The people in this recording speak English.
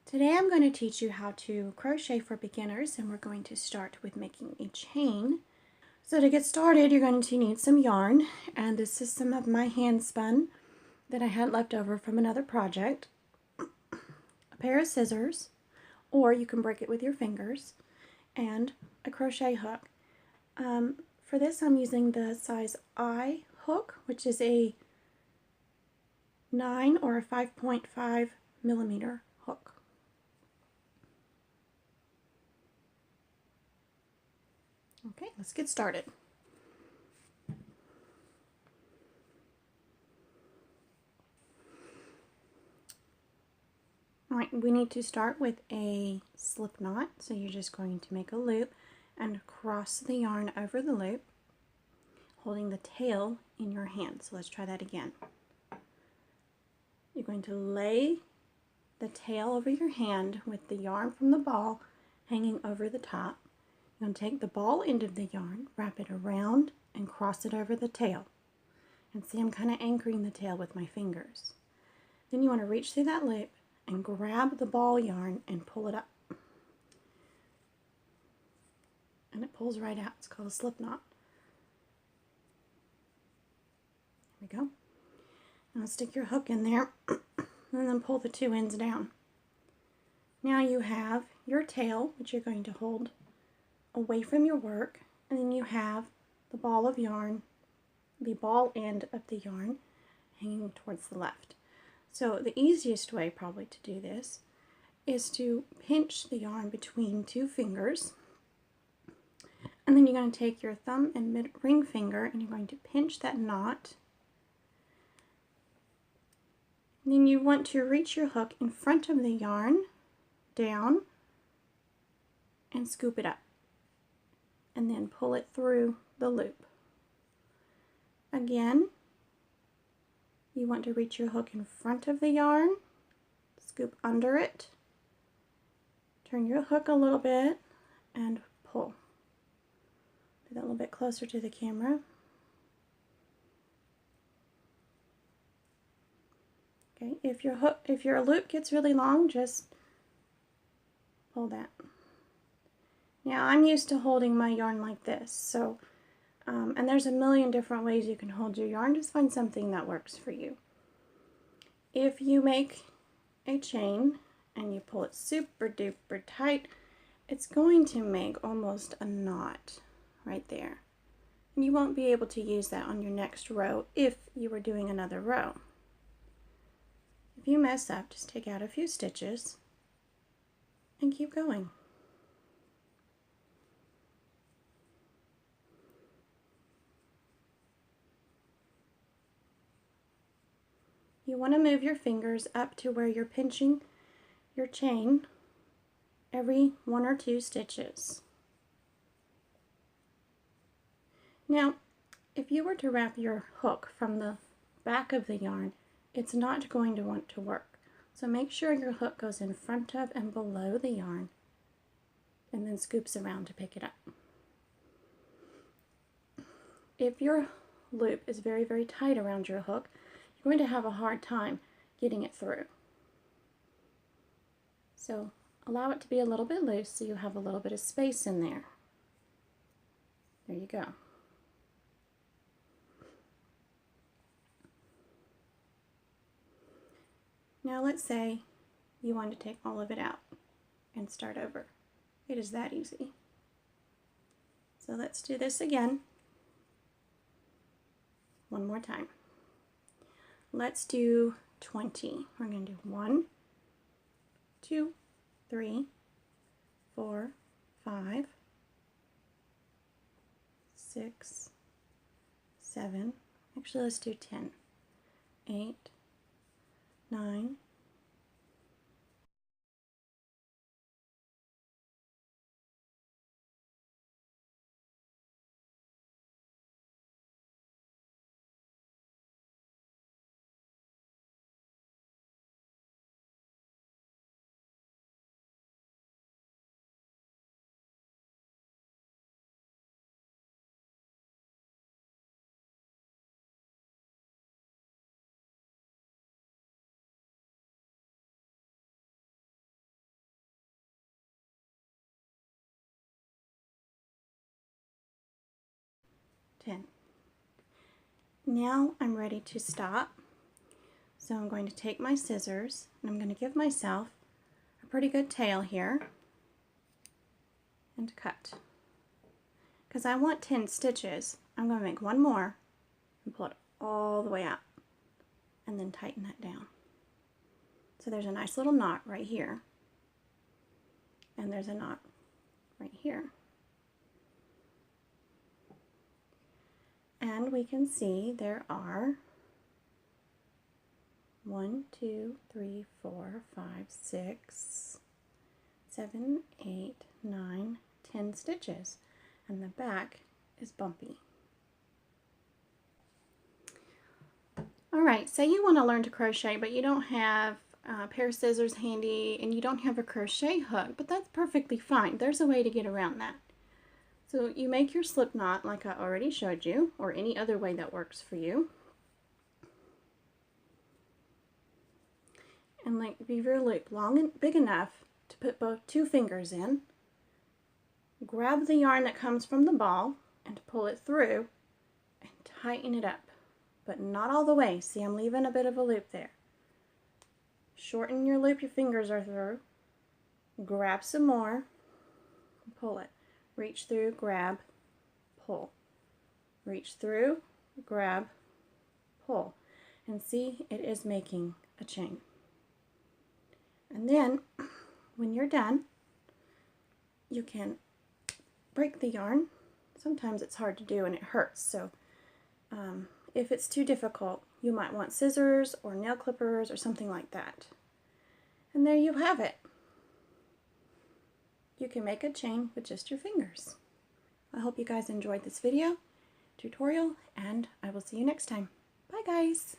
Today I'm going to teach you how to crochet for beginners, and we're going to start with making a chain. So to get started, you're going to need some yarn, and this is some of my hand spun that I had left over from another project, a pair of scissors, or you can break it with your fingers, and a crochet hook. For this I'm using the size I hook, which is a 9 or a 5.5 millimeter hook. Okay, let's get started. Alright, we need to start with a slip knot, so you're just going to make a loop and cross the yarn over the loop, holding the tail in your hand. So let's try that again. You're going to lay the tail over your hand with the yarn from the ball hanging over the top. You're going to take the ball end of the yarn, wrap it around, and cross it over the tail. And see, I'm kind of anchoring the tail with my fingers. Then you want to reach through that loop and grab the ball yarn and pull it up. And it pulls right out. It's called a slip knot. There we go. Now stick your hook in there and then pull the two ends down. Now you have your tail, which you're going to hold away from your work, and then you have the ball of yarn, the ball end of the yarn hanging towards the left. So the easiest way probably to do this is to pinch the yarn between two fingers, and then you're going to take your thumb and mid ring finger and you're going to pinch that knot. And then you want to reach your hook in front of the yarn, down, and scoop it up, and then pull it through the loop. Again, you want to reach your hook in front of the yarn, scoop under it, turn your hook a little bit, and pull. Do that a little bit closer to the camera. Okay, if your loop gets really long, just pull that. Now I'm used to holding my yarn like this, so and there's a million different ways you can hold your yarn. Just find something that works for you. If you make a chain and you pull it super duper tight, it's going to make almost a knot right there. And you won't be able to use that on your next row if you were doing another row. If you mess up, just take out a few stitches and keep going. You want to move your fingers up to where you're pinching your chain every 1 or 2 stitches. Now, if you were to wrap your hook from the back of the yarn, it's not going to want to work. So make sure your hook goes in front of and below the yarn and then scoops around to pick it up. If your loop is very, very tight around your hook, you're going to have a hard time getting it through. So allow it to be a little bit loose so you have a little bit of space in there. There you go. Now let's say you want to take all of it out and start over. It is that easy. So let's do this again. One more time. Let's do 20. We're going to do 1, 2, 3, 4, 5, 6, 7. Actually, let's do 10. 8, 9, 10. Now I'm ready to stop. So I'm going to take my scissors and I'm going to give myself a pretty good tail here and cut. Because I want 10 stitches, I'm going to make one more and pull it all the way out and then tighten that down. So there's a nice little knot right here, and there's a knot right here. And we can see there are 1, 2, 3, 4, 5, 6, 7, 8, 9, 10 stitches, and the back is bumpy. Alright, say you want to learn to crochet but you don't have a pair of scissors handy and you don't have a crochet hook, but that's perfectly fine. There's a way to get around that. So you make your slip knot like I already showed you, or any other way that works for you. And like leave your loop long and big enough to put both 2 fingers in. Grab the yarn that comes from the ball and pull it through and tighten it up, but not all the way. See, I'm leaving a bit of a loop there. Shorten your loop your fingers are through. Grab some more, pull it. Reach through, grab, pull. Reach through, grab, pull. And see, it is making a chain. And then, when you're done, you can break the yarn. Sometimes it's hard to do and it hurts, so if it's too difficult, you might want scissors or nail clippers or something like that. And there you have it. You can make a chain with just your fingers. I hope you guys enjoyed this video, tutorial, and I will see you next time. Bye guys!